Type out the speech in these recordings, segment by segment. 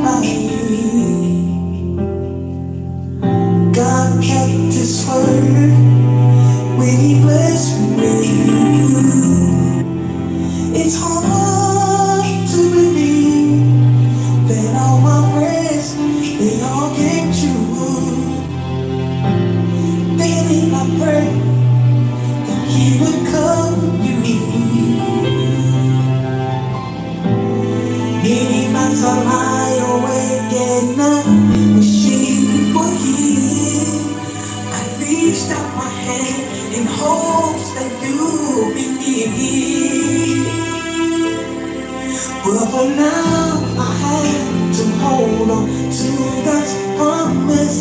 by you. God kept his word when he blessed me. It's hard to believe that all my prayers, they all came true. Then I pray that he would cover you. Many nights I lie awake at night, wishing you were here. I reached out my hand in hopes that you'd be near. But for now I have to hold on to God's promise.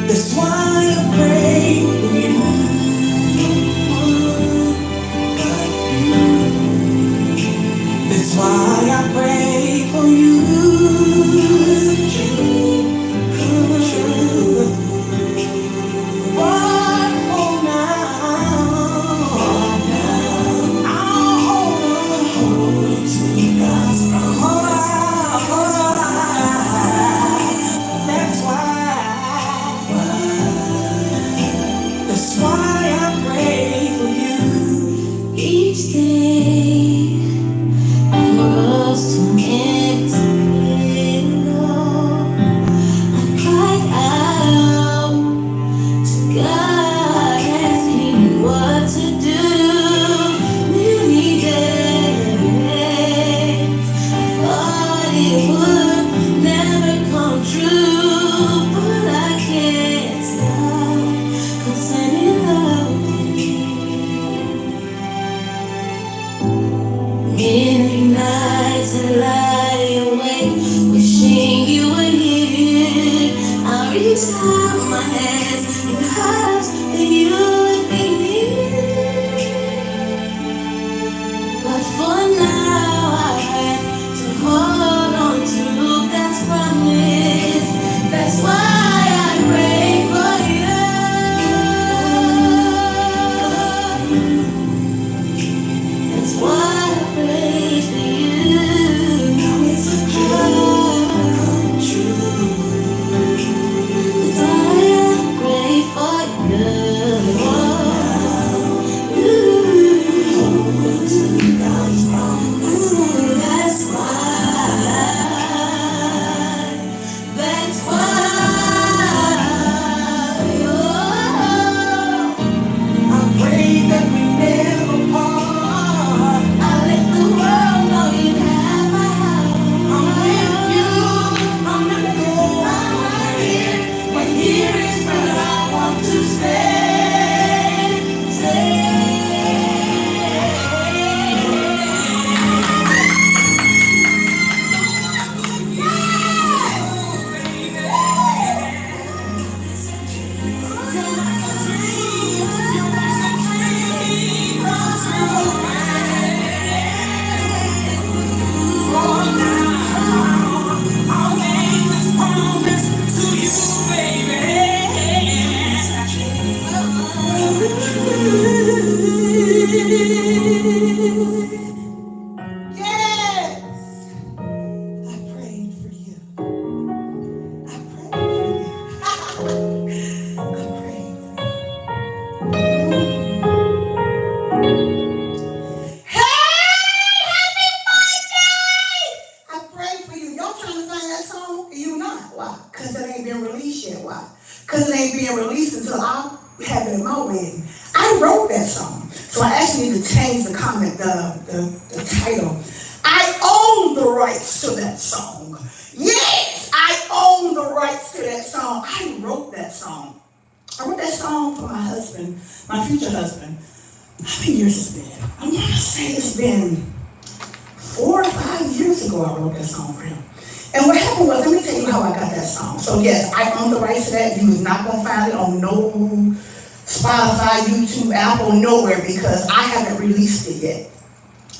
That's why I pray for you. That's why I pray for you. Come true. What for now? I'll hold on to God's promise. That's why I pray for you. Each day for us to get together, I cry out to God, asking what to do. Many days I thought it would never come true, but I can't stop concerning love. Many nights I lie awake, wishing you were here. I reach out my hands in hopes that you would be near. But for now I have to hold on to God's promise. That's why I pray for you. That's why I pray for you. Now it's a dream come true. That's why I pray for you. Hold on to God's promise. That's why. That's why. I pray that we never part. I let the world know you have my heart. I'm with you, I'm not going. I'm right here, but here is where I want to stay. I'll make this promise to you, baby. Yes, I prayed for you. I prayed for you. I prayed for you. Hey, happy birthday! I prayed for you. Y'all trying to sing that song? You not. Why? Because it ain't been released yet. Why? Because it ain't being released until I have it in my wedding. I wrote that song. So I actually need to change the comment, the title. I own the rights to that song. Yes, I own the rights to that song. I wrote that song. I wrote that song for my husband, my future husband. How many years it's been? I want to say it's been 4 or 5 years ago I wrote that song for him. And what happened was, let me tell you how I got that song. So yes, I own the rights to that. You was not going to find it on no Spotify, YouTube, Apple, nowhere, because I haven't released it yet.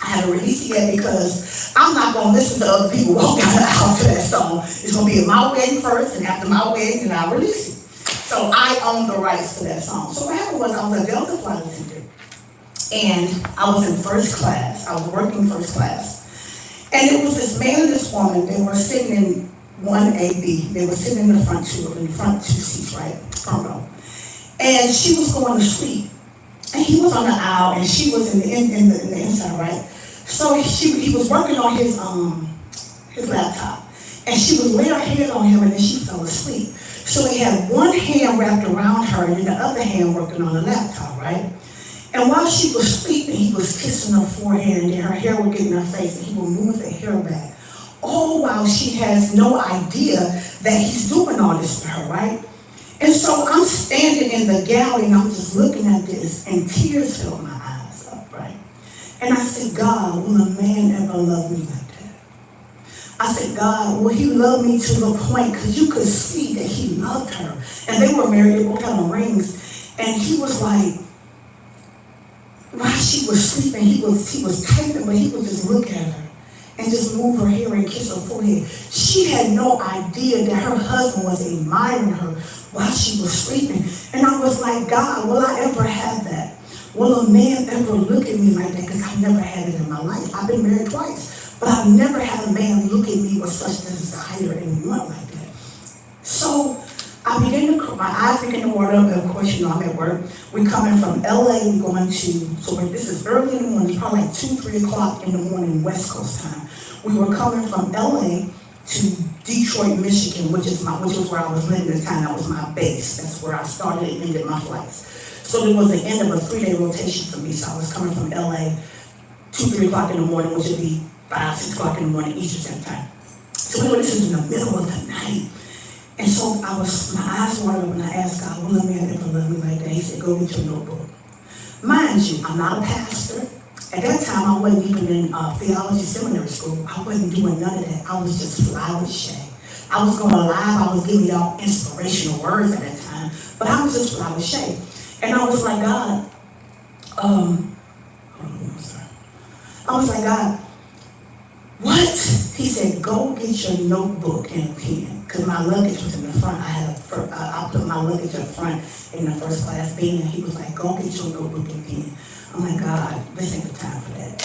I haven't released it yet because I'm not going to listen to other people walk out to that song. It's going to be at my wedding first, and after my wedding, then I'll release it. So I own the rights to that song. So what happened was, I was a Delta flight attendant, and I was in first class. I was working first class. And it was this man and this woman. They were sitting in 1AB. They were sitting in the front two seats, right? Front row. And she was going to sleep. And he was on the aisle, and she was in the inside, right? So he was working on his laptop. And she was laying her head on him, and then she fell asleep. So he had one hand wrapped around her, and then the other hand working on the laptop, right? And while she was sleeping, he was kissing her forehead, and then her hair would get in her face, and he would move the hair back. All while she has no idea that he's doing all this to her, right? And so I'm standing in the gallery, and I'm just looking at this, and tears filled my eyes up, right? And I said, God, will a man ever love me like that? I said, God, will he love me to the point, because you could see that he loved her. And they were married, they both had on rings. And he was like, while she was sleeping, he was typing, but he would just look at her and just move her hair and kiss her forehead. She had no idea that her husband was admiring her while she was sleeping. And I was like, God, will I ever have that? Will a man ever look at me like that? Because I never had it in my life. I've been married twice, but I've never had a man look at me with such desire and want like that. So I began to, my eyes began to water up, and of course, you know, I'm at work. We're coming from LA, we're going to, so this is early in the morning, probably like 2, 3 o'clock in the morning, West Coast time. We were coming from LA to Detroit, Michigan, which was where I was living at the time. That was my base. That's where I started and ended my flights. So it was the end of a 3-day rotation for me. So I was coming from LA 2, 3 o'clock in the morning, which would be 5, 6 o'clock in the morning Eastern Standard Time. So we were listening in the middle of the night. And so my eyes watered up, and I asked God, will a man ever love me like that? He said, go get your notebook. Mind you, I'm not a pastor. At that time, I wasn't even in theology seminary school. I wasn't doing none of that. I was just fly with Shay. I was going live. I was giving y'all inspirational words at that time. But I was just fly with Shay. And I was like, God, I was like, God, what? He said, go get your notebook and a pen. Because my luggage was in the front. I put my luggage up front in the first class bin. He was like, go get your notebook and pen. I'm like, God, this ain't the time for that.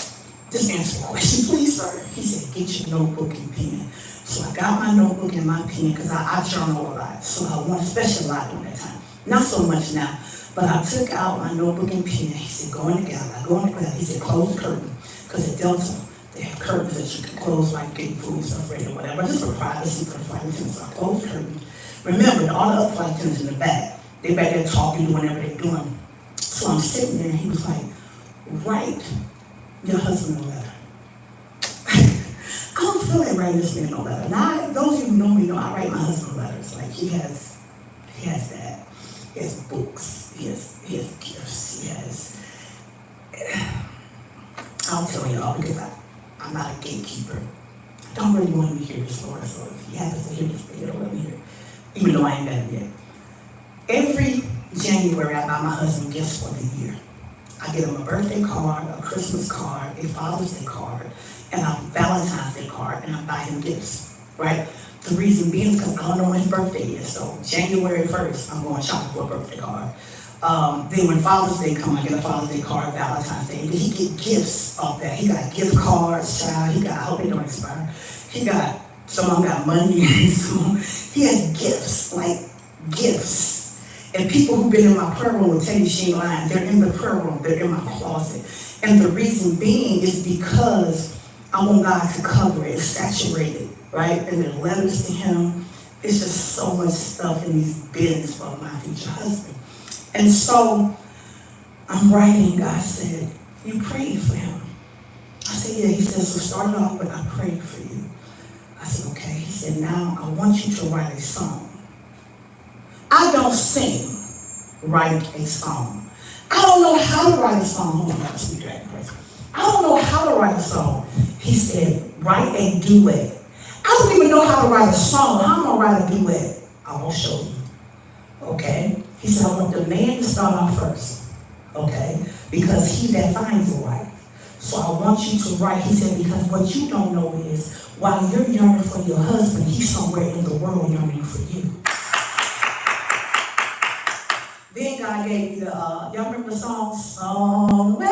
Just answer the question, please, sir. He said, get your notebook and pen. So I got my notebook and my pen, because I journal a lot. So I want to specialize during that time. Not so much now. But I took out my notebook and pen. He said, go in the gallery. I go in the gallery. He said, close the curtain. Because at Delta, they have curtains that you can close, like getting food stuff ready or whatever, just for privacy for the flight attendants. So I closed the curtain. Remember, all the other flight attendants in the back, they back there talking, doing whatever they're doing. So I'm sitting there, and he was like, write your husband a letter. I don't feel like writing this man a letter. Now, those of you who know me know I write my husband letters. Like, he has that. He has books. He has gifts. I'll tell y'all, because I'm not a gatekeeper. I don't really want to hear this, Lord, so if he happens to hear this, they don't let me hear it, even though I ain't got it yet. Every January, I buy my husband gifts for the year. I get him a birthday card, a Christmas card, a Father's Day card, and a Valentine's Day card, and I buy him gifts, right? The reason being is because I don't know when his birthday is, so January 1st, I'm going shopping for a birthday card. Then when Father's Day comes, I get a Father's Day card, Valentine's Day. But he get gifts off that. He got gift cards, child. I hope they don't expire. Some of them got money. He has gifts, like gifts. And people who've been in my prayer room will tell you she ain't lying. They're in the prayer room. They're in my closet. And the reason being is because I want God to cover it. It's saturated, right? And there are letters to him. It's just so much stuff in these bins for my future husband. And so I'm writing. God said, you prayed for him. I said, yeah. He said, so start it off with, I prayed for you. I said, okay. He said, now I want you to write a song. I don't sing, write a song. I don't know how to write a song. I don't know how to write a song. He said, write a duet. I don't even know how to write a song. How am I going to write a duet? I will show you. Okay? He said, I want the man to start off first. Okay? Because he that finds a wife. So I want you to write. He said, because what you don't know is, while you're yearning for your husband, he's somewhere in the world yearning for you. Then God gave me y'all remember the song? Somewhere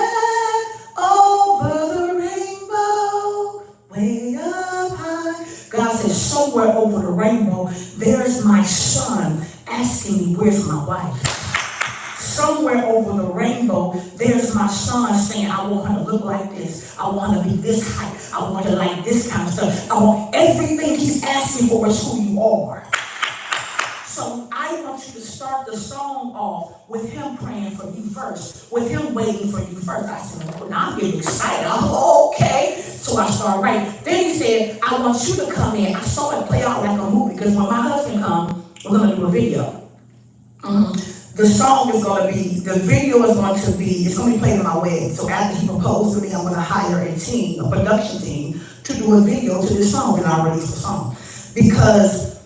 over the rainbow, way said, somewhere over the rainbow, there's my son asking me, where's my wife? Somewhere over the rainbow, there's my son saying, I want her to look like this. I want her to be this height. I want her to like this kind of stuff. I want everything he's asking for is who you are. So I want you to start the song off with him praying for you first, with him waiting for you first. I said, well, now I'm getting excited. I'm okay. So I started writing. Then he said, I want you to come in. I saw it play out like a movie because when my husband comes, we're going to do a video. The song is going to be, the video is going to be, it's going to be played in my wedding. So after he proposed to me, I'm going to hire a team, a production team, to do a video to this song, and I'll release the song. Because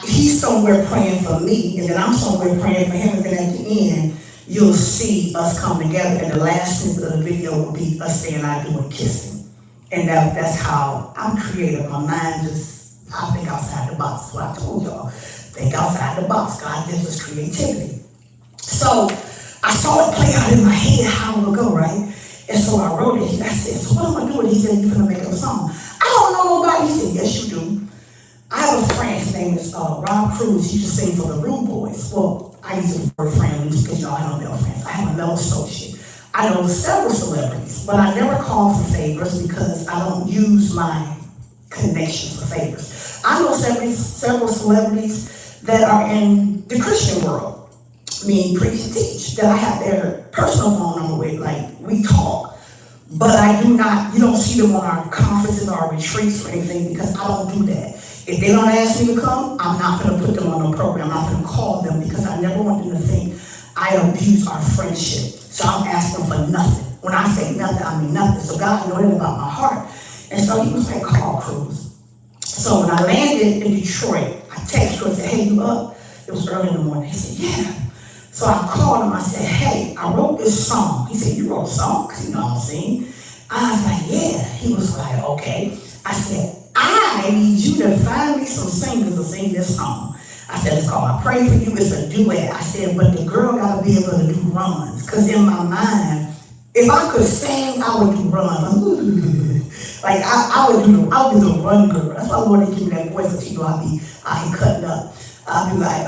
he's somewhere praying for me, and then I'm somewhere praying for him, and then at the end, you'll see us come together, and the last snippet of the video will be us saying I do and kissing. And that's how I'm creative. My mind just, I think outside the box. That's what I told y'all. Think outside the box. God gives us creativity. So I saw it play out in my head how it would go, right? And so I wrote it. I said, so what am I going to do? And he said, you're going to make up a song. I don't know nobody. He said, yes, you do. I have a friend, his name is Rob Cruz. He used to sing for the Rude Boys. Well, I use the word friend because y'all have no male friends. I have a male associate. I know several celebrities, but I never call for favors because I don't use my connections for favors. I know several celebrities that are in the Christian world, meaning preach and teach, that I have their personal phone number with, like, we talk. But I do not, you don't see them on our conferences or our retreats or anything because I don't do that. If they don't ask me to come, I'm not going to put them on no program. I'm not going to call them because I never want them to think I abuse our friendship. So I'm asking for nothing. When I say nothing, I mean nothing. So God knows about my heart. And so he was like, call Cruz. So when I landed in Detroit, I texted Cruz and said, hey, you up? It was early in the morning. He said, yeah. So I called him. I said, hey, I wrote this song. He said, you wrote a song? Because you know I'm singing. I was like, yeah. He was like, okay. I said, I need you to find me some singers to sing this song. I said, it's called I Pray For You. It's a duet. I said, but the girl got to be able to do runs. Because in my mind, if I could sing, I would do runs. Like, I would do the run girl. That's why I wanted to give me that voice until you know I'd be cutting up. I'd be like,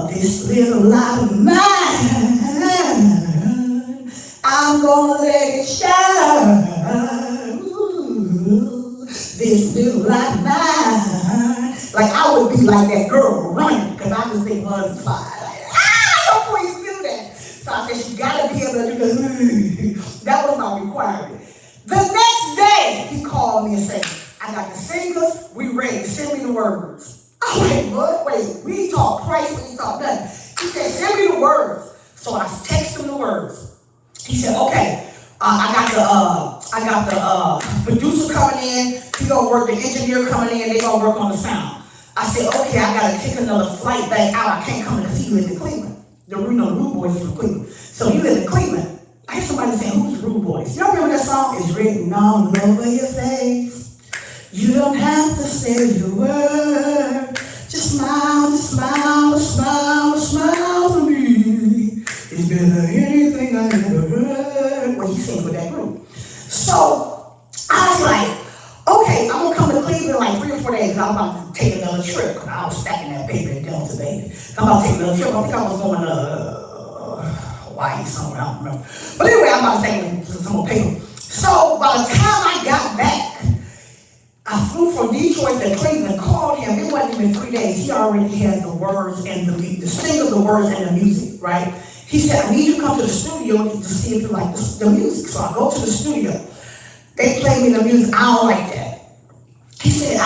this little light of mine, I'm gonna let it shine. Ooh, this little light of mine. Like, I would be like that girl running, because I just think runs fire. Like, don't please do that. So I said, you gotta be able to do this. That was my requirement. The next day, he called me and said, I got the singers, we ready, send me the words. I'm like, what? Wait, we talk Christ, we talk nothing. He said, send me the words. So I texted him the words. He said, okay, I got the producer coming in, he gonna work, the engineer coming in, they gonna work on the sound. I said, okay, I gotta take another flight back out. I can't come in because he lives in Cleveland. The Rude Boys from Cleveland. So he lives in Cleveland. I hear somebody saying, who's the Rude Boys? Y'all remember that song? It's written all over your face. You don't have to say your word. Just smile, just smile, smile, smile for me. It's better than anything I ever heard. Well, he sings with that group. So I was like, okay, I'm gonna come to Cleveland like 3 or 4 days. I'm about to take another trip. Cause I was stacking that baby in Delta, baby. I'm about to take another trip. I think I was going to Hawaii somewhere, I don't remember. But anyway, I'm about to take some more paper. So by the time I got back, I flew from Detroit to Cleveland, called him. It wasn't even 3 days. He already had the words and the singers, the words and the music, right? He said, I need you to come to the studio to see if you like the music. So I go to the studio. They play me the music. I don't like that. He said,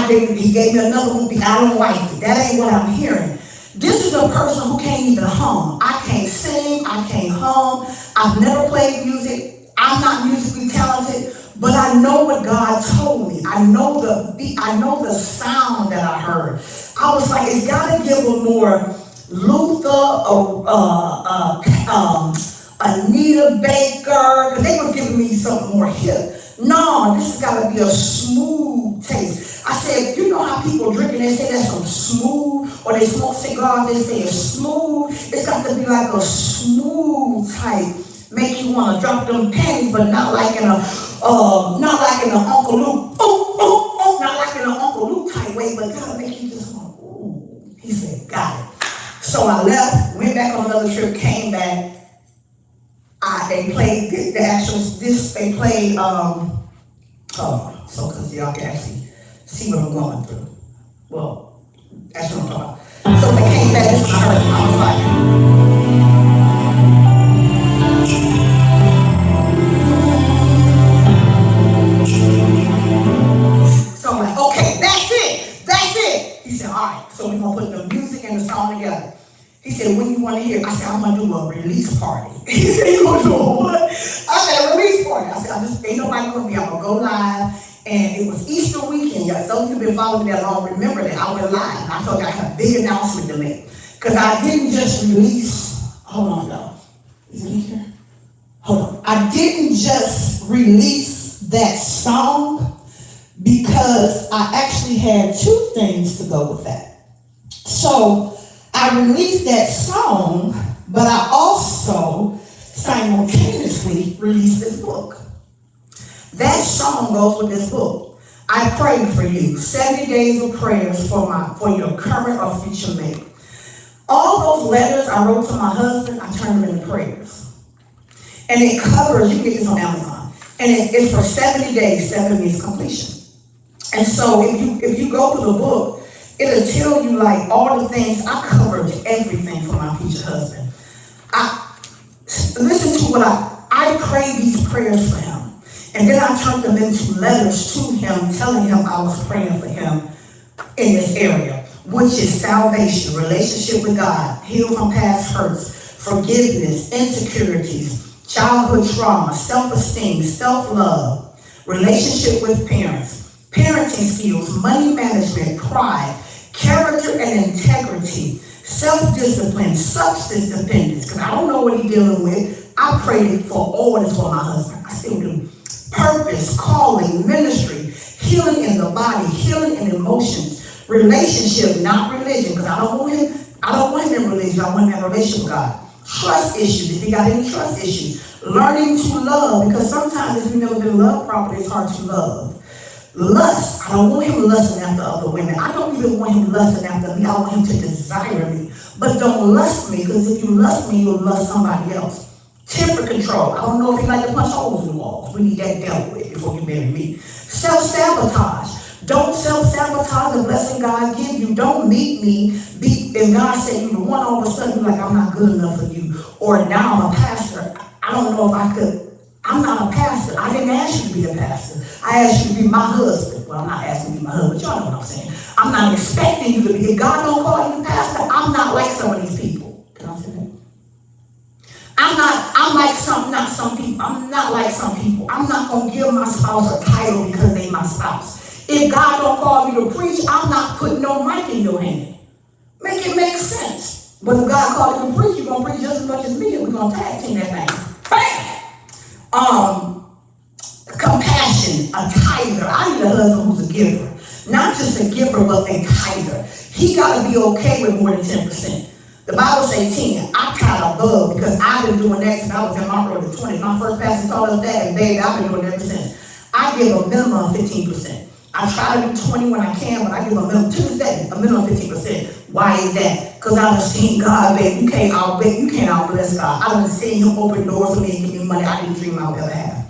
he gave me another one. I don't like it. That ain't what I'm hearing. This is a person who can't even hum. I can't sing. I can't hum. I've never played music. I'm not musically talented, but I know what God told me. I know the beat. I know the sound that I heard. I was like, it's got to give a more Luther, Anita Baker, because they were giving me something more hip. No, this has got to be a smooth taste. I said, you know how people drink and they say that's some smooth, or they smoke cigars, they say it's smooth. It's got to be like a smooth type, make you want to drop them panties, but not like in a Uncle Luke, not like in an So I left, went back on another trip, came back. They played the actual, they played, so because y'all can actually see what I'm going through. Well, that's what I'm talking about. So they came back, this is what I heard. I was like, so I'm like, okay, that's it. He said, all right, so we're gonna put the music and the song together. He said, when you want to hear? I said, I'm gonna do a release party. He said, you gonna do a what? I said, a release party. I said, I just ain't nobody gonna be. I'm gonna go live. And it was Easter weekend, y'all. Some of you have been following me that long. Remember that I went live. I told you I had a big announcement to make. Because I didn't just release, hold on, y'all. Is it here? Hold on. I didn't just release that song because I actually had two things to go with that. So I released that song, but I also simultaneously released this book. That song goes with this book. I prayed for you. 70 days of prayers for your current or future mate. All those letters I wrote to my husband, I turned them into prayers. And it covers, you can get this on Amazon. And it's for 70 days, 7 means completion. And so if you go through the book, it'll tell you like all the things. I covered everything for my future husband. Listen to what I prayed these prayers for him. And then I turned them into letters to him, telling him I was praying for him in this area, which is salvation, relationship with God, heal from past hurts, forgiveness, insecurities, childhood trauma, self-esteem, self-love, relationship with parents, parenting skills, money management, pride, character and integrity, self-discipline, substance dependence, because I don't know what he's dealing with. I prayed for all this for my husband. I still do. Purpose, calling, ministry, healing in the body, healing in emotions, relationship, not religion, because I don't want him in religion. I want him in a relationship with God. Trust issues, if he got any trust issues. Learning to love, because sometimes if you've never been loved properly, it's hard to love. Lust, I don't want him lusting after other women. I don't even want him lusting after me. I want him to desire me. But don't lust me, because if you lust me, you'll lust somebody else. Temper control. I don't know if you like to punch holes in the walls. We need that dealt with before you marry me. Self-sabotage. Don't self-sabotage the blessing God gives you. Don't meet me, and God said you the one, all of a sudden you're like, I'm not good enough for you. Or now I'm a pastor. I don't know if I could. I'm not a pastor. I didn't ask you to be a pastor. I asked you to be my husband. Well, I'm not asking you to be my husband, but y'all know what I'm saying. I'm not expecting you to be. If God don't call you pastor, I'm not like some of these people. Can I say that? I'm not like some people. I'm not going to give my spouse a title because they my spouse. If God don't call me to preach, I'm not putting no mic in your hand. Make it make sense. But if God called you to preach, you're going to preach just as much as me, and we're going to tag team that thing. Bam! Compassion, a tither. I need a husband who's a giver. Not just a giver, but a tither. He got to be okay with more than 10%. The Bible says 10. I kind of above because I've been doing that since I was in my early 20s. My first pastor told us that, and baby, I've been doing that ever since. I give a minimum of 15%. I try to do 20 when I can, but I give a minimum to this day, a minimum of 15%. Why is that? Because I've seen God, baby. You can't outbless God. I've seen him open doors for me and give me money I didn't dream I would ever have.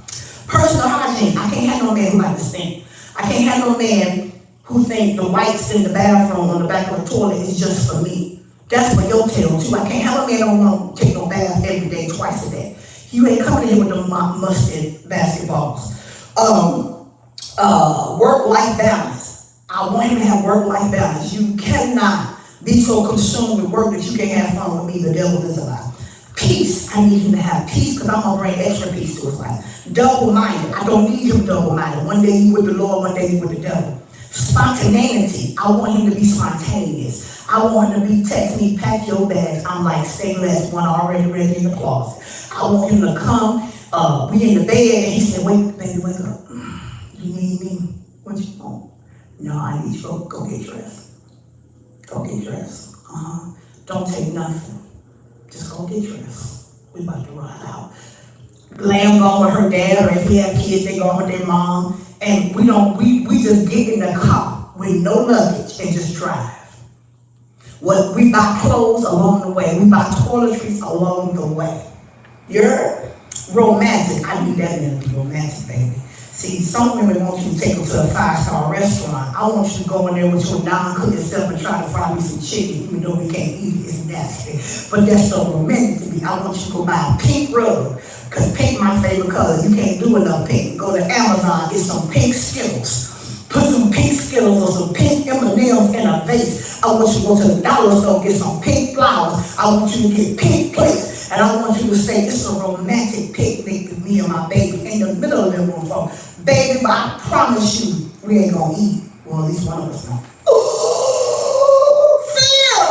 Personal hygiene. I can't have no man who likes to stink. I can't have no man who think the wipes in the bathroom on the back of the toilet is just for me. That's for your tail too. I can't have a man who don't want to take no bath every day, twice a day. You ain't coming in here with them mustard basketballs. Work-life balance. I want him to have work-life balance. You cannot be so consumed with work that you can't have fun with me. The devil is a lie. Peace. I need him to have peace because I'm going to bring extra peace to his life. Double-minded. I don't need him double-minded. One day you with the Lord, one day you with the devil. Spontaneity. I want him to be spontaneous. I want him to be text me, pack your bags. I'm like, say less, one already ready in the closet. I want him to come, we in the bed, and he said, wait, baby, wake up. You need me? What you want? No, I need you to go get dressed. Go get dressed. Don't take nothing. Just go get dressed. We about to ride out. Lamb going with her dad, or if he have kids, they go with their mom. And we just get in the car with no luggage and just drive. What we buy clothes along the way. We buy toiletries along the way. You're romantic. I need that man to be romantic, baby. See, some women want you to take them to a 5-star restaurant. I want you to go in there with your non-cooked self and try to fry me some chicken, even though we can't eat it. It's nasty. But that's so romantic to me. I want you to go buy a pink rug, because pink my favorite color. You can't do enough pink. Go to Amazon, get some pink Skittles. Put some pink Skittles or some pink M&Ms in a vase. I want you to go to the dollar store, get some pink flowers. I want you to get pink plates. And I want you to say, it's a romantic picnic with me and my baby in the middle of the room. For baby, but I promise you, we ain't gonna eat. Well, at least one of us not. Ooh, fear!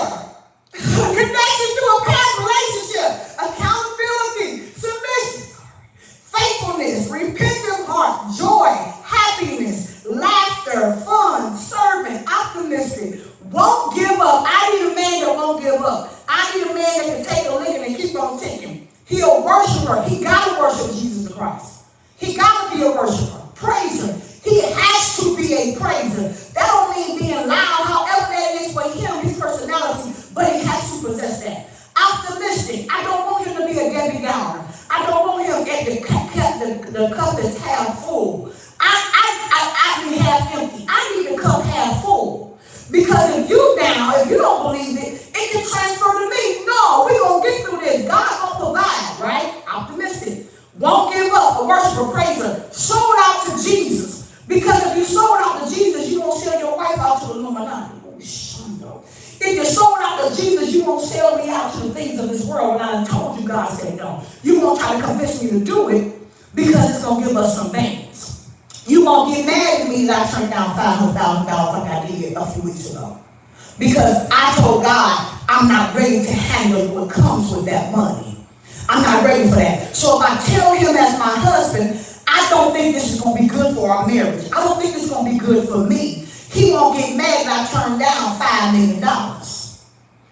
Connection to a past relationship. Accountability, submission, faithfulness, repentant heart, joy, happiness, laughter, fun, servant, optimistic, won't give up. I need a man that won't give up. I need a man that can take a licking and keep on ticking. He a worshiper. He got to worship Jesus Christ. He got to be a worshiper. Praiser. He has to be a praiser. That don't mean being loud, however that is for him, his personality, but he has to possess that. Optimistic. I don't want him to be a Debbie Downer. I don't want him at the cup is half full. I need half empty. I need the cup half full. Because if you down, if you don't believe it, it can transfer to me. No, we're going to get through this. God going to provide, right? Optimistic. Won't give up. A worshiper, praiser. Sold out to Jesus. Because if you sold out to Jesus, you won't sell your wife out to the Illuminati. If you're sold out to Jesus, you won't sell me out to the things of this world. And I told you, God said no. You won't try to convince me to do it because it's going to give us some things. You won't get mad at me that I turned down $500,000 like I did a few weeks ago. Because I told God I'm not ready to handle what comes with that money. I'm not ready for that. So if I tell him as my husband, I don't think this is going to be good for our marriage. I don't think this is going to be good for me. He won't get mad that I turned down $5 million.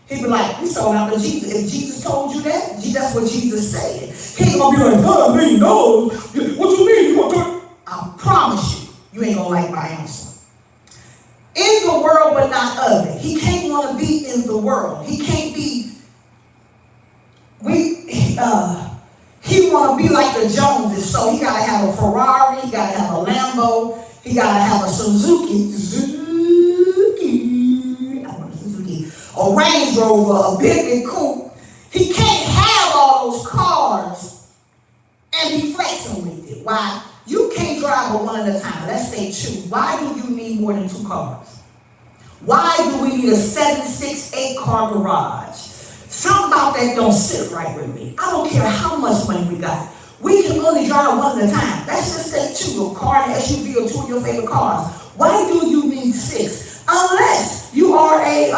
He'd be like, we sold out to Jesus. If Jesus told you that, that's what Jesus said. He ain't going to be like, $5 million? What you mean? You want to? I promise you, you ain't going to like my answer. In the world, but not of it. He can't want to be in the world. He can't be, he want to be like the Joneses. So he got to have a Ferrari, he got to have a Lambo, he got to have a Suzuki, a Range Rover, a Bentley coupe. He can't have all those cars and be flexing with it. Why? You can't drive it one at a time. Let's say 2. Why do you need more than 2 cars? Why do we need a 7, 6, 8 car garage? Something about that don't sit right with me. I don't care how much money we got. We can only drive one at a time. That's just say 2, a car, an SUV, or 2 of your favorite cars. Why do you need 6? Unless you are a,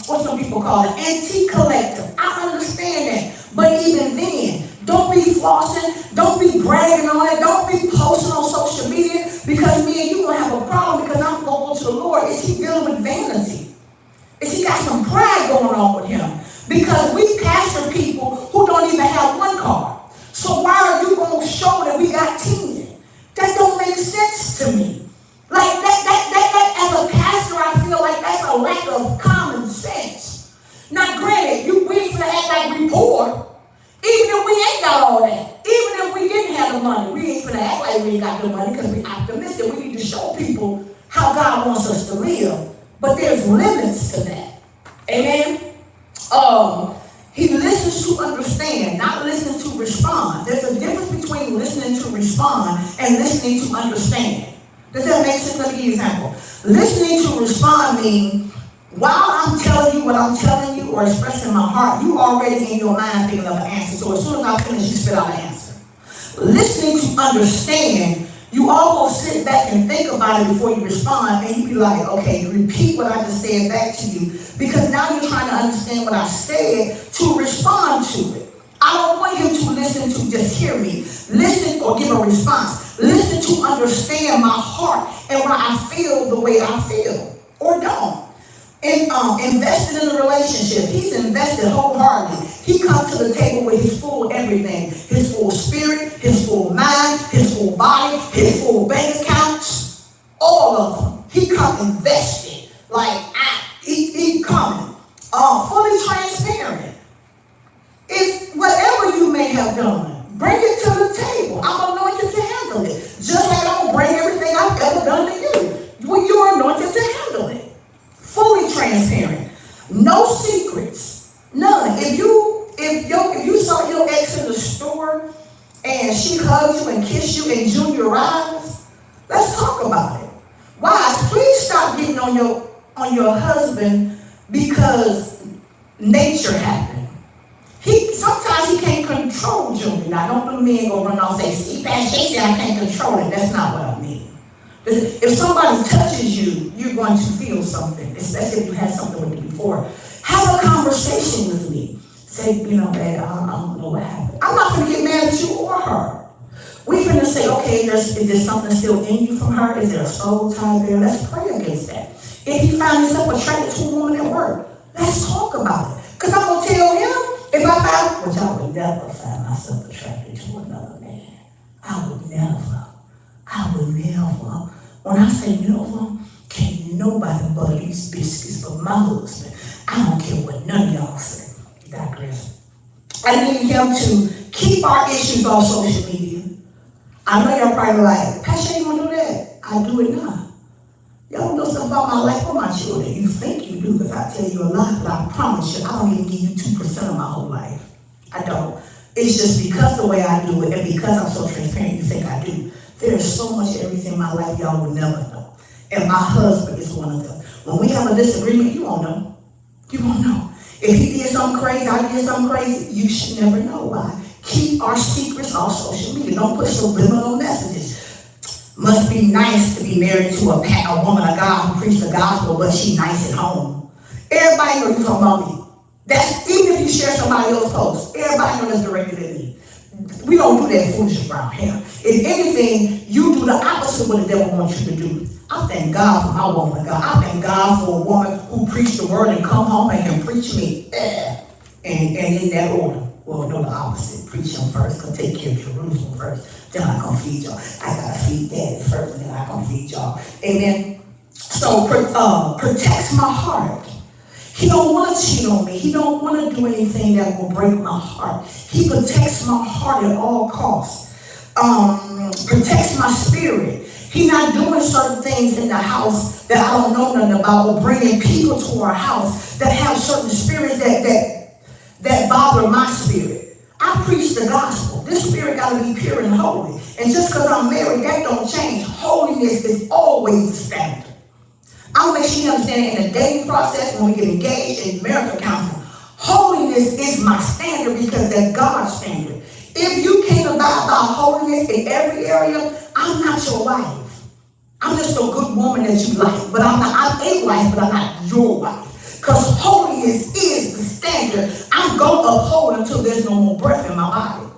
what some people call an antique collector. I understand that. But even then, don't be flossing. Don't be bragging on it. Don't be posting on social media because me and you going to have a problem because I'm going to go to the Lord. Is he dealing with vanity? Is he got some pride going on with him? Because we pastor people who don't even have 1 car. So why are you going to show that we got 10? That don't make sense to me. Like that as a pastor, I feel like that's a lack of common sense. Now granted, we ain't gonna act like we poor. Even if we ain't got all that. Even if we didn't have the money, we ain't gonna act like we ain't got the money because we optimistic. We need to show people how God wants us to live. But there's limits to that. Amen? He listens to understand, not listen to respond. There's a difference between listening to respond and listening to understand. Does that make sense? Let me give you an example. Listening to respond means while I'm telling you what I'm telling you or expressing my heart, you already in your mind thinking of an answer. So as soon as I finish, you spit out an answer. Listening to understand, you almost sit back and think about it before you respond, and you be like, okay, repeat what I just said back to you, because now you're trying to understand what I said to respond to it. I don't want him to listen to just hear me. Listen or give a response. Listen to understand my heart and why I feel the way I feel or don't. And invested in a relationship. He's invested wholeheartedly. He comes to the table with his full everything. His full spirit, his full mind, his full body, his full bank accounts. All of them. He come invested. Like, he coming. to rise? Let's talk about it. Wives, please stop getting on your husband because nature happened. Sometimes he can't control Junior. Now, don't the men go run off and say, see, Pastor Shay said I can't control it. That's not what I mean. If somebody touches you, you're going to feel something, especially if you had something with it before. Have a conversation with me. Say, babe, I don't know what happened. I'm not going to get mad at you or her. We finna say, okay, is there something still in you from her? Is there a soul tie there? Let's pray against that. If you find yourself attracted to a woman at work, let's talk about it. Because I'm going to tell him, if I found, which I would never find myself attracted to another man. I would never. When I say never, can't nobody butter these biscuits but my husband. I don't care what none of y'all say. Digress. I need him to keep our issues on social media. I know y'all probably like, Pastor, you want to do that? I do it now. Y'all know something about my life or my children. You think you do, because I tell you a lot, but I promise you, I don't even give you 2% of my whole life. I don't. It's just because the way I do it, and because I'm so transparent, you think I do. There's so much everything in my life y'all would never know. And my husband is one of them. When we have a disagreement, you won't know. You won't know. If he did something crazy, I did something crazy, you should never know. Why? Keep our secrets off social media. Don't put subliminal messages. Must be nice to be married to a woman of God who preaches the gospel, but she nice at home. Everybody know you talking about me. That's even if you share somebody else's post. Everybody know that's directed at me. We don't do that foolishness around here. If anything, you do the opposite of what the devil wants you to do. I thank God for my woman of God. I thank God for a woman who preached the word and come home and can preach me. And in that order. Well, no, the opposite. Preach him first, gonna take care of Jerusalem first. Then I gonna feed y'all. I gotta feed daddy first, and then I gonna feed y'all. Amen. So protects my heart. He don't want to cheat on me. He don't want to do anything that will break my heart. He protects my heart at all costs. Protects my spirit. He's not doing certain things in the house that I don't know nothing about, or bringing people to our house that have certain spirits that bother my spirit. I preach the gospel. This spirit got to be pure and holy. And just because I'm married, that don't change. Holiness is always the standard. I'll make sure you understand in the dating process, when we get engaged in marital counseling, holiness is my standard because that's God's standard. If you can't abide by holiness in every area, I'm not your wife. I'm just a good woman that you like, but I'm a wife, but I'm not your wife. Because holiness is the standard. I'm going to uphold until there's no more breath in my body.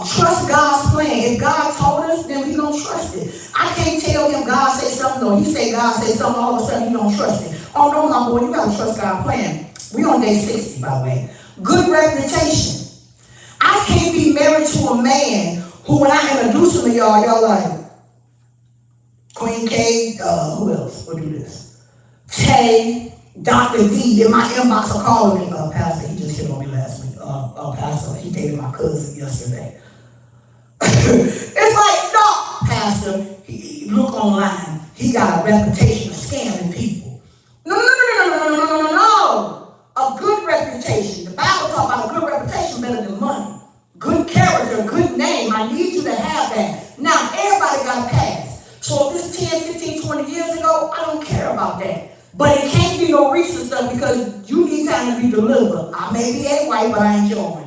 Trust God's plan. If God told us, then we don't trust it. I can't tell him God said something, or he say God said something, all of a sudden you don't trust it. Oh no, my boy, you got to trust God's plan. We on day 60, by the way. Good reputation. I can't be married to a man who, when I introduce him to y'all like, Queen K, who else will do this? Tay, Dr. D, in my inbox are calling me, Pastor, he just hit on me last week. Pastor, he dated my cousin yesterday. It's like, no, Pastor, he look online. He got a reputation of scamming people. No. A good reputation. The Bible talks about a good reputation better than money. Good character, good name. I need you to have that. Now, everybody got a past. So if it's 10, 15, 20 years ago, I don't care about that. But it can't be no recent stuff because you need time to be delivered. I may be a wife, but I ain't joining.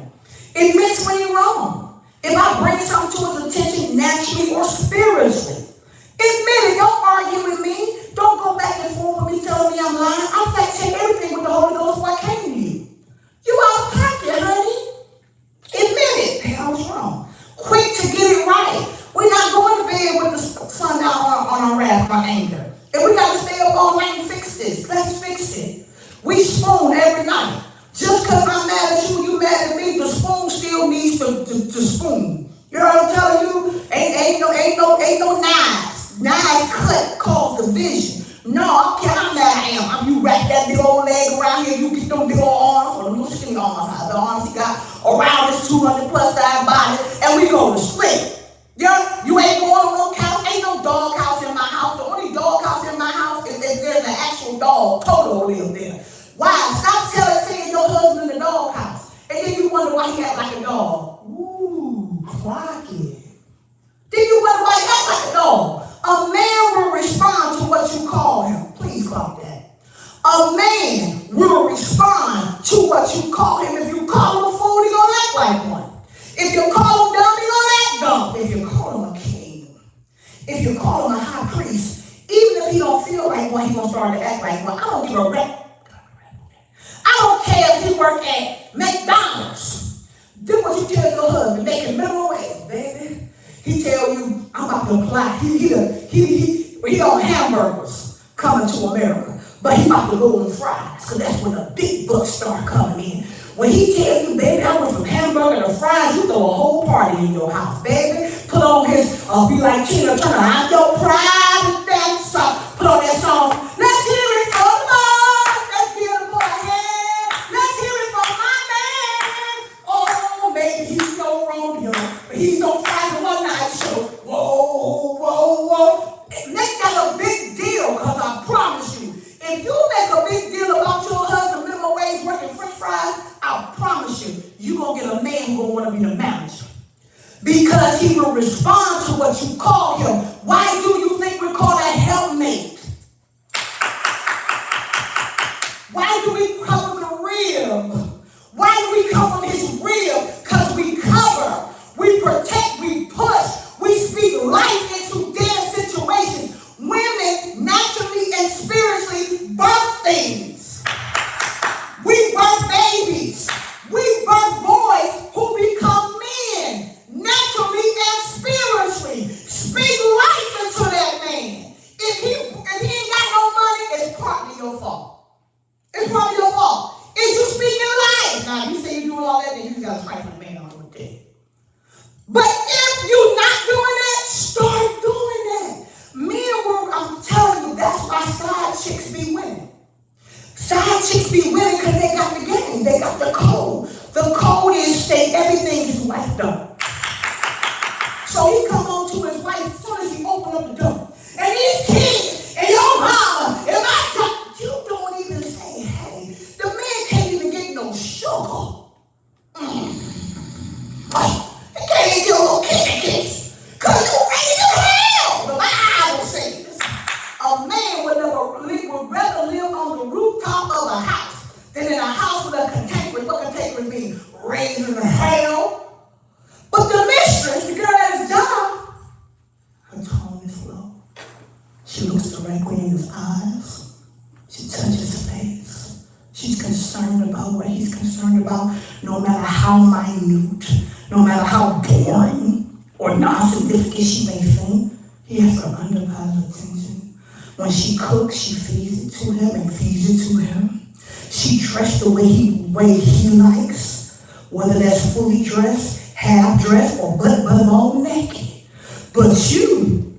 Admits when you're wrong. If I bring something to his attention naturally or spiritually, admit it. Don't argue with me. Don't go back and forth with me telling me I'm lying. I fact check everything with the Holy Ghost before I came to you. You out of pocket, honey. Admit it. Hey, I was wrong. Quick to get it right. We're not going to bed with the sun down on our wrath, our anger. And we got to stay up all night and fix this. Let's fix it. We spoon every night. Just because I'm mad at you, you mad at me, the spoon still needs to spoon. You know what I'm telling you? Ain't no knives. Knives cut cause division. No, I don't care how mad I am. You wrap that big old leg around here, you get them big old arms, or the little skinny arms, the arms he got around his 200 plus size body, and we go to sleep. Yeah, you ain't going on no couch. Ain't no dog house in my house. The only dog house in my house is if there's an actual dog. Toto live there. Why? Stop saying your husband in the dog house. And then you wonder why he act like a dog. Ooh, clocky. Then you he don't feel like one, he gonna start to act like one. I don't give a rap. I don't care if you work at McDonald's. Do what you tell your husband, making minimum wage, baby. He tell you, I'm about to apply. He on hamburgers coming to America, but he about to go on fries, because that's when the big bucks start coming in. When he tell you, baby, I went from hamburger to fries, you throw a whole party in your house, baby. Put on his, be like Tina Turner, I'm your private dancer. Put on that song, let's hear it for the Lord. Let's give the boy a hand. Let's hear it for my man. Oh, baby, he's no Romeo, but he's on Friday one night show. Whoa, whoa, whoa. Make that a big deal, because I promise you, if you make a big deal about your husband minimum wage working french fries, I promise you, you're going to get a man who's going to want to be the manager. Because he will respond to what you call him. Why do you think we're called a helpmate? Why do we cover the rib? Why do we cover his rib? Because we cover, we protect, we push, we speak life into dead situations. Women naturally and spiritually birth things. We birth babies. We birth boys who become men, naturally and spiritually. Speak life into that man. If he ain't got no money, it's partly your fault. It's partly your fault. If you speaking life, now you say you're doing all that, then you gotta fight for the man on the day. But if you're not doing that, start doing that. I'm telling you, that's why side chicks be winning. Side chicks be winning because they got the game. They got the code. The code is say everything his wife done. So he come on to his wife as soon as he open up the door. And these kids, and your mama, and my God, you don't even say, hey, the man can't even get no sugar. He can't even get a little kiss. Because you raised in hell. The Bible says a man would rather live on the rooftop of a house than in a house with a cantankerous. What cantankerous means? Raised in hell. But the mistress, the girl at his job, her tone is low. She looks directly in his eyes. She touches his face. She's concerned about what he's concerned about, no matter how minute, no matter how boring or non-significant she may think. He has her undivided attention. When she cooks, she feeds it to him and feeds it to him. She dressed the way he likes, whether that's fully dressed, half dressed, or butt all naked. But you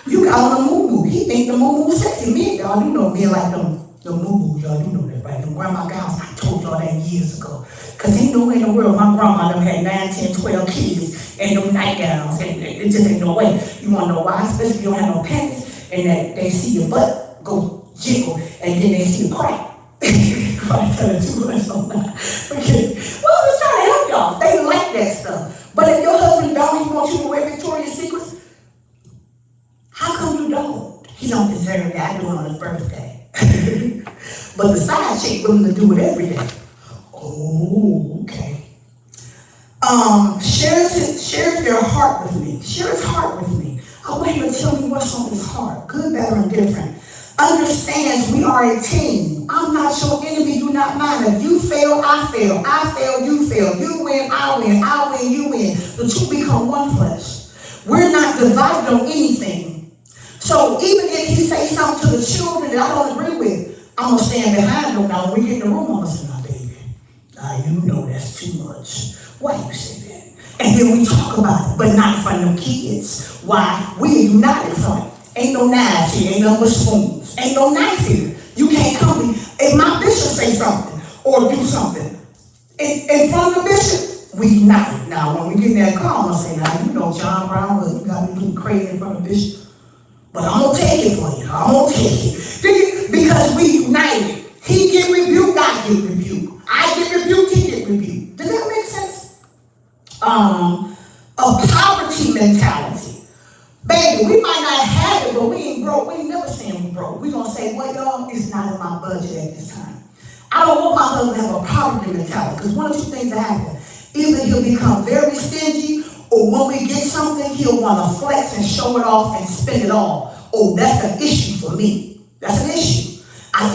got on a moo-moo. He think the moo-moo sexy. Me, y'all do know men like them moo-moo. Y'all do know that, right? Them grandma gowns, I told y'all that years ago. Because ain't no way in the world my grandma them had 9, 10, 12 kids and them nightgowns. And it just ain't no way. You want to know why? Especially if you don't have no panties. And that they see your butt go jiggle, and then they see a crack. I'm telling too much on that. Okay. Well, I'm just trying to help y'all. They like that stuff. But if your husband don't, he wants you to wear Victoria's Secrets, how come you don't? He don't deserve that. I do it on his birthday. But the side chick willing to do it every day. Oh, okay. Shares their heart with me. Share his heart with me. I want him to tell me what's on his heart, good, bad, or indifferent. Understands we are a team. I'm not your enemy, you not mine. If you fail, I fail. I fail, you fail. You win, I win. I win, you win. The two become one flesh. We're not divided on anything. So even if he say something to the children that I don't agree with, I'm going to stand behind them. Now when we get in the room, I'm going to say, now baby, you know that's too much. Why you say that? And then we talk about it, but not in front of them kids. Why? We are united from it. Ain't no knives here, ain't no spoons, ain't no knife here. You can't come in. If my bishop say something or do something in front of the bishop, we united. Now when we get in that car, I'm gonna say, now you know John Brown, well, you got me doing crazy in front of the bishop. But I'm gonna take it for you. I'm gonna take it. Because we united. He get rebuked, I get rebuked. I get rebuked, he get rebuked. Does that make sense? A poverty mentality. Baby, we might not have it, but we ain't broke. We ain't never saying we broke. We gonna say, well, y'all, it's not in my budget at this time. I don't want my husband to have a poverty mentality, because one of two things that happen. Either he'll become very stingy, or when we get something, he'll want to flex and show it off and spend it all. oh, that's an issue for me. That's an issue.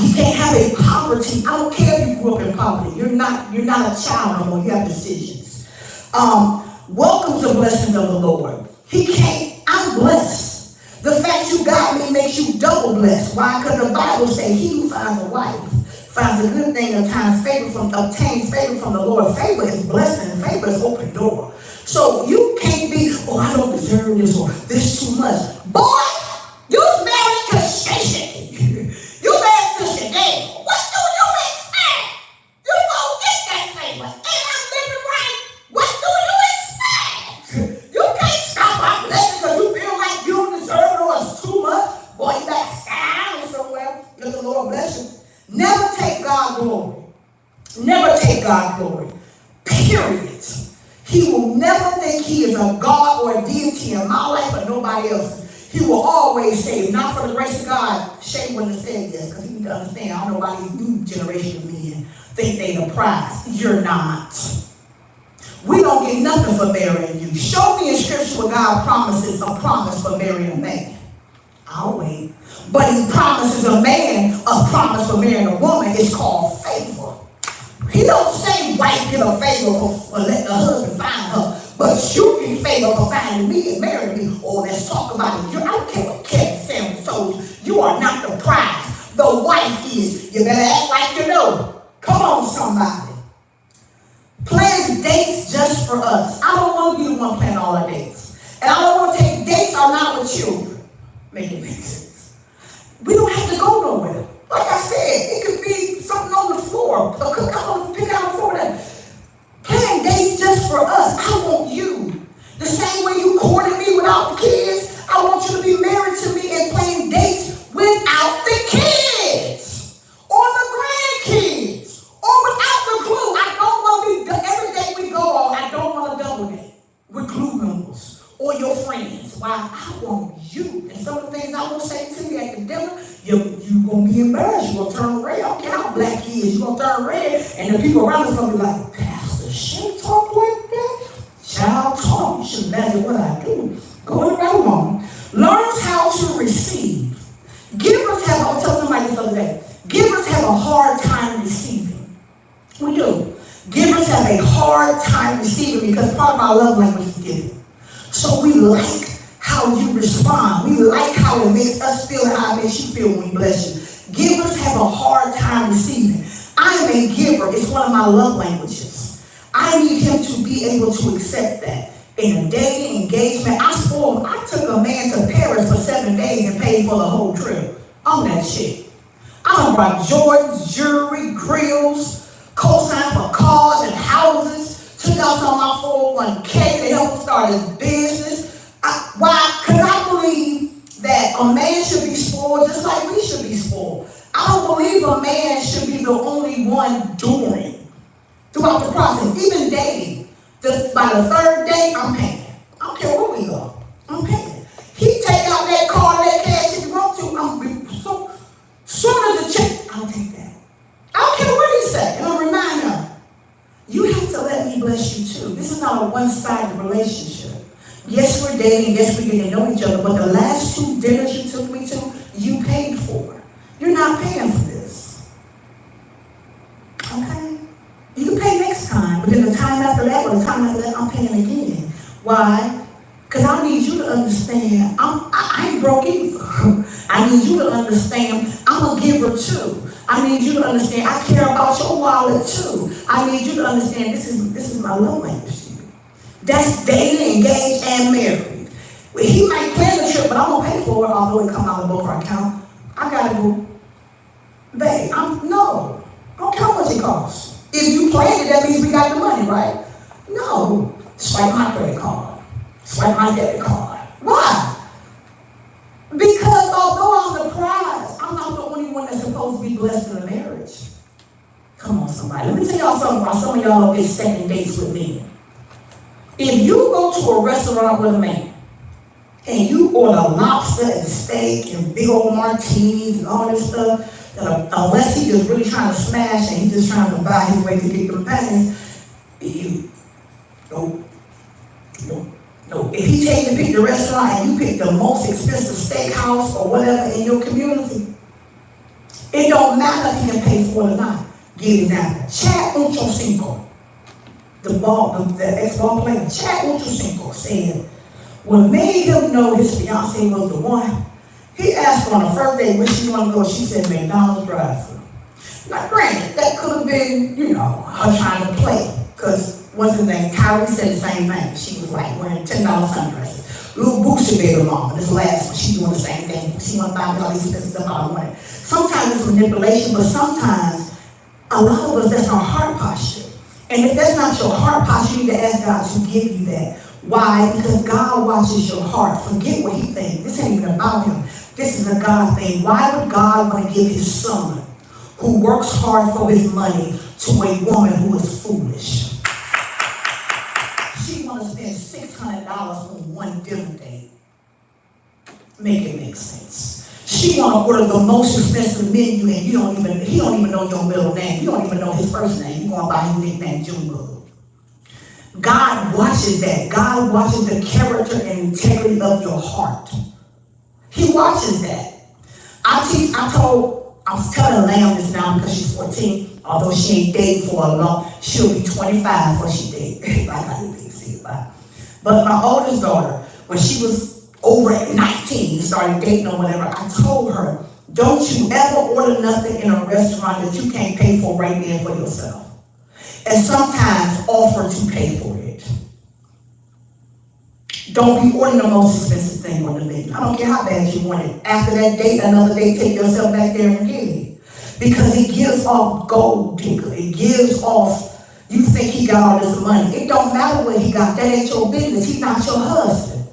You can't have a poverty. I don't care if you grew up in poverty. You're not a child no more. You have decisions. Welcome the blessings of the Lord. I'm blessed. The fact you got me makes you double blessed. Why? Because the Bible says he who finds a wife finds a good thing and obtains favor from the Lord. Favor is blessing and favor is open door. So you can't be, oh, I don't deserve this or this too much. Boy, you was married to Shay. You married to Shay. What do you expect? You won't get that favor. And I'm living right. What do you expect? You can't stop my blessing because you feel like you don't deserve it or it's too much. Boy, you got to stand somewhere. Let the Lord bless you. Never take God glory. Never take God glory. Period. He will never think he is a God or a deity in my life or nobody else's. He will always say, not for the grace of God. Shay wouldn't have said yes, because he need to understand, I don't know why these new generation of men think they the prize. You're not. We don't get nothing for marrying you. Show me in scripture where God promises a promise for marrying a man. I'll wait. But he promises a man a promise for marrying a woman. It's called favor. He don't say wife get a favor for letting the husband find her, but you get favor for finding me and marrying me. Oh, let's talk about it. I don't care what Kevin Sanders told you. You are not the prize. The wife is. You better act like you know. Come on, somebody. Plans dates just for us. I don't want to be the one planning all our dates. And I don't want to take dates I'm not with children. Make it make sense. We don't have to go nowhere. Like I said, it could be something on the floor. Pick out the floor. Plan dates just for us. I want you. The same way you courted me without the kids, I want you to be married to me and plan dates without the kids. Or the grandkids. Or without the glue. I don't want to be, every day we go on, I don't want to double date with glue members or your friends. Why? I want you. And some of the things I will say to you at the dinner, you're going to be embarrassed. You're going to turn red. I don't care how black he is. You're going to turn red. And the people around us going to be like, Pastor Shay talk like that? Child talk. You should imagine what I do. Going right along. Learns how to receive. Givers have, I'll tell somebody this other day, givers have a hard time receiving. We do. Givers have a hard time receiving because part of our love language is giving. So we like how you respond. We like how it makes us feel and how it makes you feel when we bless you. Givers have a hard time receiving. I am a giver. It's one of my love languages. I need him to be able to accept that. In a dating engagement, I took a man to Paris for 7 days and paid for the whole trip. I'm that shit. I done brought Jordans, jewelry, grills, co-signed for cars and houses, took out some of my 401k to help him start his business. Why? Because I believe that a man should be spoiled just like we should be spoiled. I don't believe a man should be the only one doing throughout the process, even dating. By the third day, I'm paying. I don't care where we go. I'm paying. He take out that car, that cash if you want to. So soon as the check, I'll take that. I don't care what he say. And I'll remind him, you have to let me bless you too. This is not a one-sided relationship. Yes, we're dating. Yes, we're getting to know each other. But the last 2 dinners you took me to, you paid for. You're not paying for this. Okay? You can pay next time, but then the time after that or the time after that, I'm paying again. Why? Because I need you to understand, I ain't broke either. I need you to understand, I'm a giver too. I need you to understand, I care about your wallet too. I need you to understand, this is my love language to you. That's dating, engaged, and married. Well, he might plan the trip, but I'm going to pay for it, although it come out of both our account. I got to go, babe, no. I don't care how much it costs. If you planned it, that means we got the money, right? No. Swipe my credit card. Swipe my debit card. Why? Because although I'm the prize, I'm not the only one that's supposed to be blessed in a marriage. Come on, somebody. Let me tell y'all something about some of y'all don't get second dates with men. If you go to a restaurant with a man, and you order lobster and steak and big old martinis and all this stuff, unless he just really trying to smash and he's just trying to buy his way to get them pennies, you, no, No, if he take you to pick the restaurant and you pick the most expensive steakhouse or whatever in your community, it don't matter if he can pay for it or not. Give an example. Chad Ochocinco, the ex-ball player, Chad Ochocinco said, what made him know his fiance was the one, he asked her on the first day where she wanted to go. She said McDonald's drive-thru. Now granted, that could have been, her trying to play. Because what's his name? Kyrie said the same thing. She was like wearing $10 sundresses. Lil Boosie baby mama, this last one, she doing the same thing. She want to buy all these expensive stuff all the way. Sometimes it's manipulation, but sometimes a lot of us, that's our heart posture. And if that's not your heart posture, you need to ask God to give you that. Why? Because God watches your heart. Forget what he thinks. This ain't even about him. This is a God thing. Why would God want to give his son, who works hard for his money, to a woman who is foolish? She want to spend $600 on one dinner date. Make it make sense. She want to order the most expensive menu, and he don't even know your middle name. You don't even know his first name. You want to buy his nickname Junebug. God watches that. God watches the character and integrity of your heart. He watches that. I was telling Lamb this now because she's 14, although she ain't dating for a long, she'll be 25 before she dates. But my oldest daughter, when she was over at 19, started dating or whatever, I told her, don't you ever order nothing in a restaurant that you can't pay for right there for yourself. And sometimes offer to pay for it. Don't be ordering the most expensive thing on the menu. I don't care how bad you want it. After that date, another date, take yourself back there and get it. Because it gives off gold digger. It gives off, you think he got all this money. It don't matter what he got. That ain't your business. He's not your husband.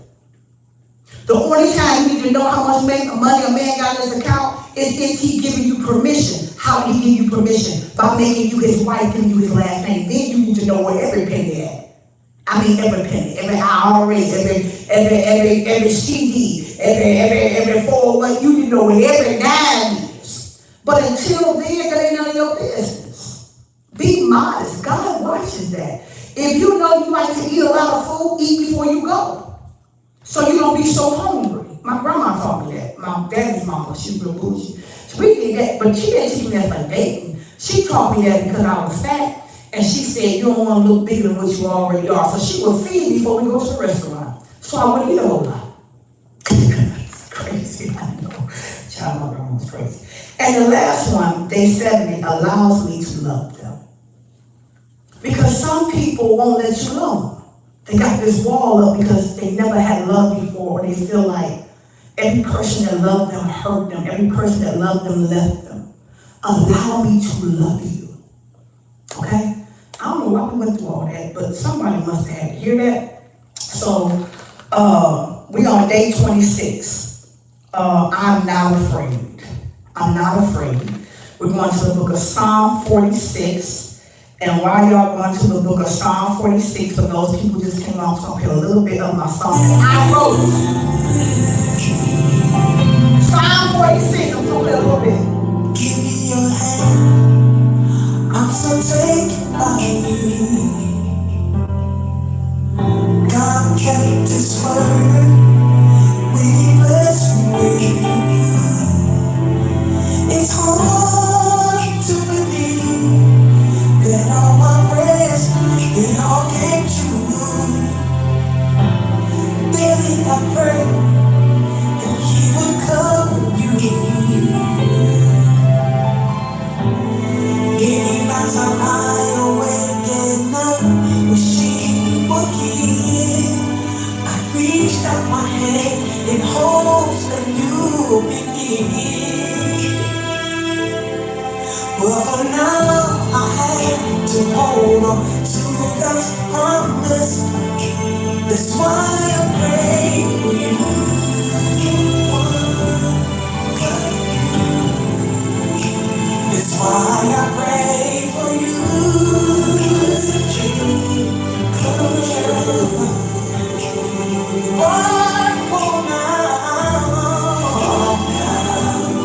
The only time you need to know how much money a man got in his account is if he giving you permission. How did he give you permission? By making you his wife, giving you his last name. Then you need to know where every penny at. I mean every penny, every IRA, every CD, every 401, you need to know where every dime is. But until then, that ain't none of your business. Be modest. God watches that. If you know you like to eat a lot of food, eat before you go. So you don't be so hungry. My grandma taught me that. My daddy's mama, she was real bougie. We did that, but she didn't teach me that for dating. She taught me that because I was fat, and she said, you don't want to look bigger than what you already are. So she would feed me before we go to the restaurant. So I wouldn't eat a whole lot. It's crazy, I know. Child, my grandma was crazy. And the last one, day 70, allows me to love them. Because some people won't let you love them. They got this wall up because they never had love before. They feel like every person that loved them hurt them. Every person that loved them left them. Allow me to love you. Okay? I don't know why we went through all that, but somebody must have had to hear that. So, we on day 26. I'm not afraid. I'm not afraid. We're going to the book of Psalm 46. And while y'all going to the book of Psalm 46, for those people who just came on, I'm going to play a little bit of my song that I wrote. Psalm 46, I'm going to play a little bit. Give me your hand, I'm so taken by you. God kept his word, we bless you. It's hard to believe that all my prayers, they all came true. Daily I pray that he would cover you. Any time I awake at night, wishing you were here, I reached out my hand in hopes that you would be near. But for now, I had to hold on to God's promise. That's why I pray for you. That's why I pray for you. But for now,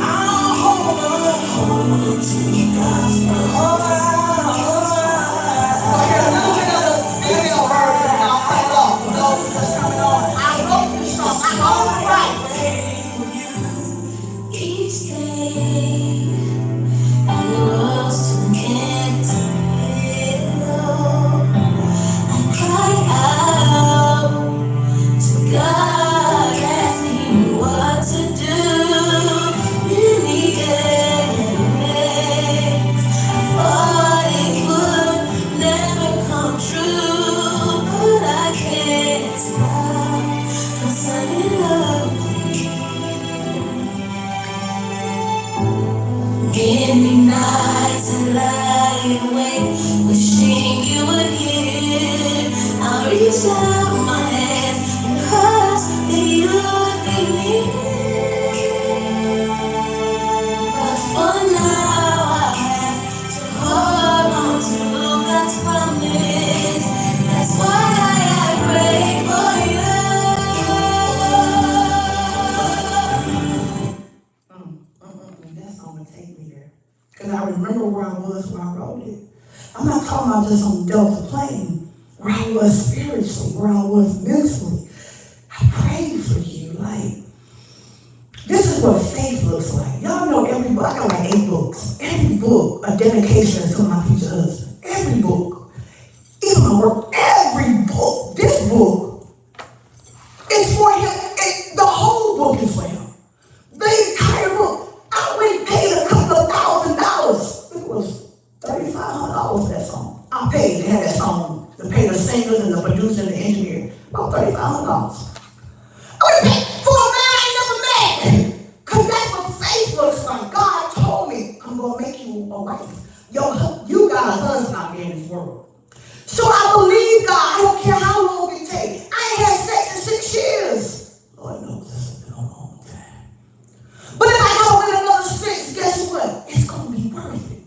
I'll hold on to God's promise. Many nights I lie awake, wishing you were here. I reach out my hands in hopes that you would be near. But for now I have to hold on to God's promise. That's why I pray for That song would take me there. Because I remember where I was when I wrote it. I'm not talking about just on Delta Plane, where I was spiritually, where I was mentally. I prayed for you. Like, this is what faith looks like. Y'all know every book. I got like 8 books. Every book, a dedication to my future husband. Every book. Even my work. Every book. This book is for him. The whole book is for him. The entire book. I went and paid a couple of $1,000. It was $3,500 for that song. I paid to have that song, to pay the singers and the producer and the engineer. About $3,500. I would pay for a man I ain't never met. Because that's what faith looks like. God told me, I'm going to make you a wife. You got a husband out there in this world. So I believe God. I don't care how long it takes. I ain't had sex in 6 years. Lord knows this has been a long time. But if I gotta wait another 6, guess what? It's gonna be worth it.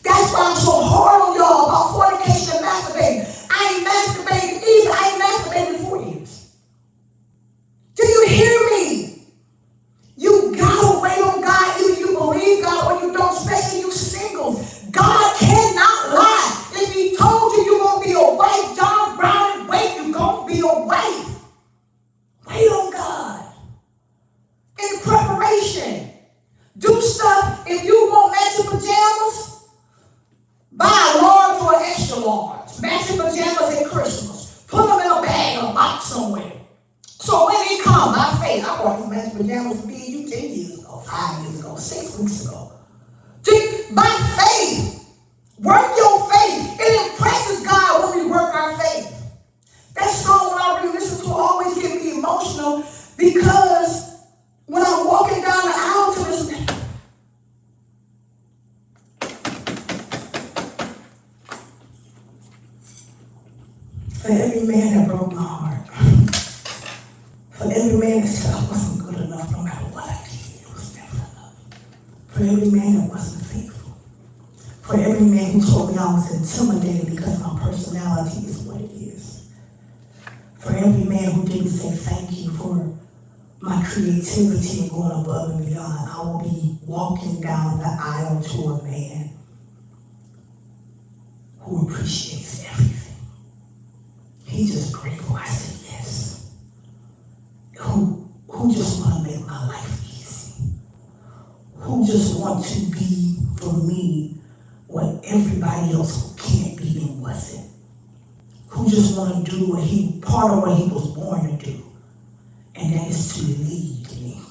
That's why I'm so hard on y'all about fornication and masturbating. I ain't masturbating either. I ain't masturbated in 4 years. Do you hear me? You gotta wait on God. Either you believe God or you don't, especially you singles. God cannot lie. If he told you you're gonna be a wife, John Brown and wait, you're gonna be a wife. Wait on God. In preparation. Do stuff. If you want matching pajamas, buy a large or extra large. Matching pajamas at Christmas. Put them in a bag or box somewhere. So when they come, by faith, I bought these matching pajamas for you 10 years ago, 5 years ago, 6 weeks ago. By faith, work your faith. It impresses God when we work our faith. That song, when I re-listen to, always get me emotional because when I'm walking down the aisle to this, for every man that broke my heart, for every man that said I wasn't good enough, no matter what I did, it was never enough. For every man that wasn't faithful, for every man who told me I was intimidated because my personality is what it is, for every man who didn't say thank you for my creativity and going above and beyond, I will be walking down the aisle to a man who appreciates everything. He's just grateful I said yes. Who just want to make my life easy. Who just want to be for me what everybody else who can't be and wasn't. Who just want to do part of what he was born to do. And that is to lead me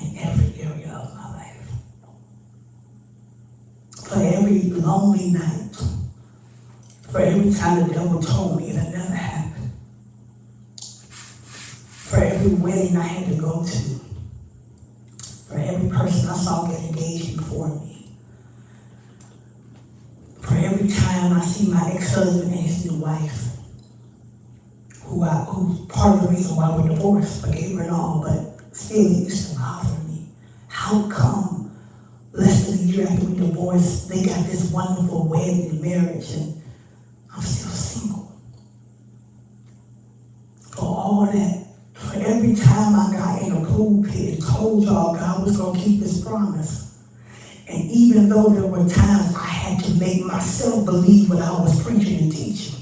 in every area of my life. For every lonely night, for every time the devil told me it'll never happen, for every wedding I had to go to, for every person I saw get engaged before me, for every time I see my ex-husband and his new wife, who's part of the reason why we're divorced, forgave her and all, but still it used to bother me. How come less than a year after we divorced, they got this wonderful wedding and marriage and I'm still single? For all that, for every time I got in a pulpit and told y'all God was going to keep his promise, and even though there were times I had to make myself believe what I was preaching and teaching,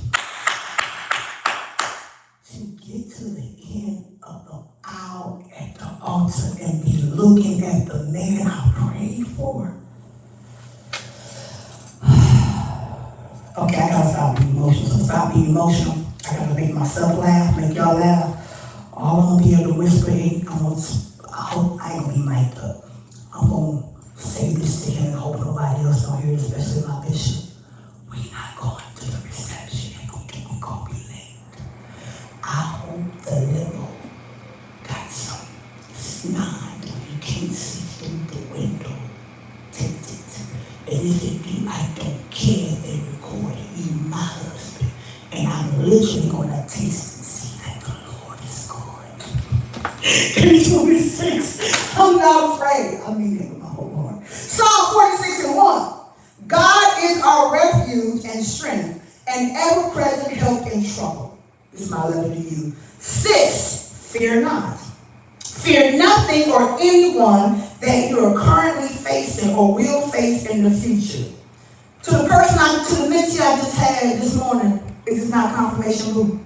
get to the end of the aisle at the altar and be looking at the man I prayed for. Okay, I gotta stop being emotional. So stop being emotional. I gotta make myself laugh, make y'all laugh. All I'm gonna be able to whisper in, I hope I ain't gonna be mic'd up. I'm gonna say this to him and hope nobody else don't hear it, especially my bishop. We're not going to the reception. We're gonna be late. I hope the limo got some snide where you can't see through the window. Take listen to you. I don't care if they record it, even my husband. And I'm literally going to taste and see that the Lord is good. It's 26. I'm not afraid. I mean it with my whole heart. Psalm 46:1. God is our refuge and strength, and ever-present help in trouble. This is my letter to you. 6, fear not. Fear nothing or anyone that you are currently facing or will face in the future. To the mentee I just had this morning, this is not confirmation group.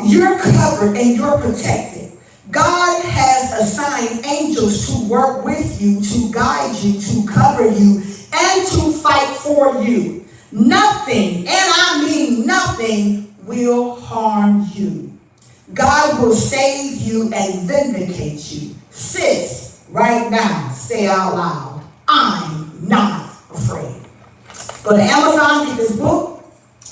You're covered and you're protected. God has assigned angels to work with you, to guide you, to cover you, and to fight for you. Nothing, and I mean nothing, will harm you. God will save you and vindicate you. Sis, right now, say out loud, I'm not afraid. Go to Amazon, get this book.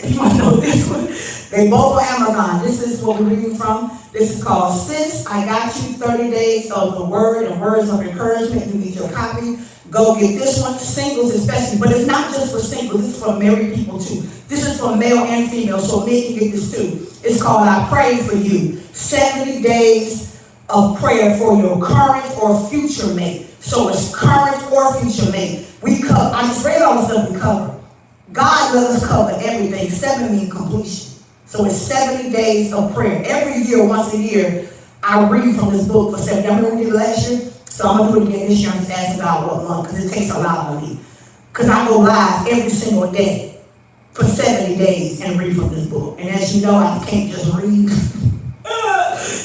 If you want to know this one, they both are Amazon. This is what we're reading from. This is called Sis, I Got You, 30 Days of the Word and Words of Encouragement. You need your copy. Go get this one, singles especially. But it's not just for singles, it's for married people too. This is for male and female, so men can get this too. It's called I Pray For You. 70 days of prayer for your current or future mate. So it's current or future mate. We cover, I just read all the stuff we cover. God let us cover everything. 7 means completion. So it's 70 days of prayer. Every year, once a year, I read from this book for 70. I'm going to read it last year, so I'm going to do it again this year. I'm just asking God what month, because it takes a lot of me. Because I go live every single day for 70 days and read from this book. And as you know, I can't just read.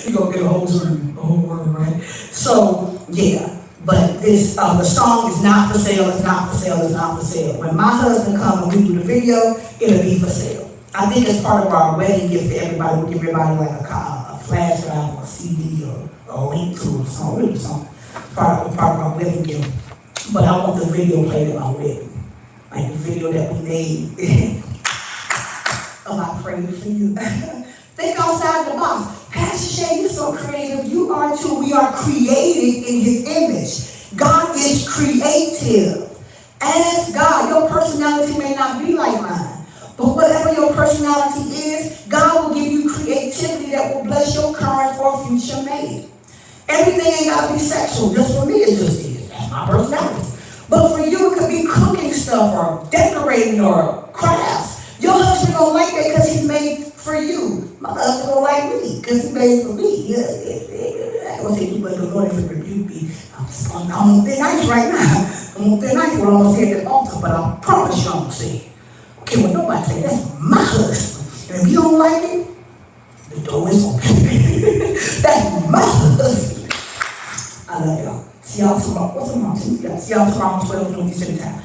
You're going to get a whole word, right? So, yeah. But this, the song is not for sale, it's not for sale, it's not for sale. When my husband comes and we do the video, it'll be for sale. I think it's part of our wedding gift to everybody. We'll give everybody like a flash drive or a CD or a link to a song. Really something. Part of our wedding gift. But I want the video played at my wedding. Like the video that we made of I Prayed For You. Think outside the box. Pastor Shay, you're so creative. You are too. We are created in His image. God is creative. Ask God. Your personality may not be like mine. But whatever your personality is, God will give you creativity that will bless your current or future mate. Everything ain't got to be sexual. Just for me, it just is. That's my personality. But for you, it could be cooking stuff or decorating or crafts. Your husband don't like that because he's made for you. My husband don't like me because he's made for me. I was saying, but the Lord for rebuke me. I'm on thin ice right now. I'm on thin ice. We're almost here at the altar, but I promise you I'm going to say it. Okay, well, nobody say, that's my husband. And if you don't like it, the door is open. That's my husband. I love y'all. See y'all tomorrow. What's tomorrow? See y'all tomorrow, 12 noon Eastern time.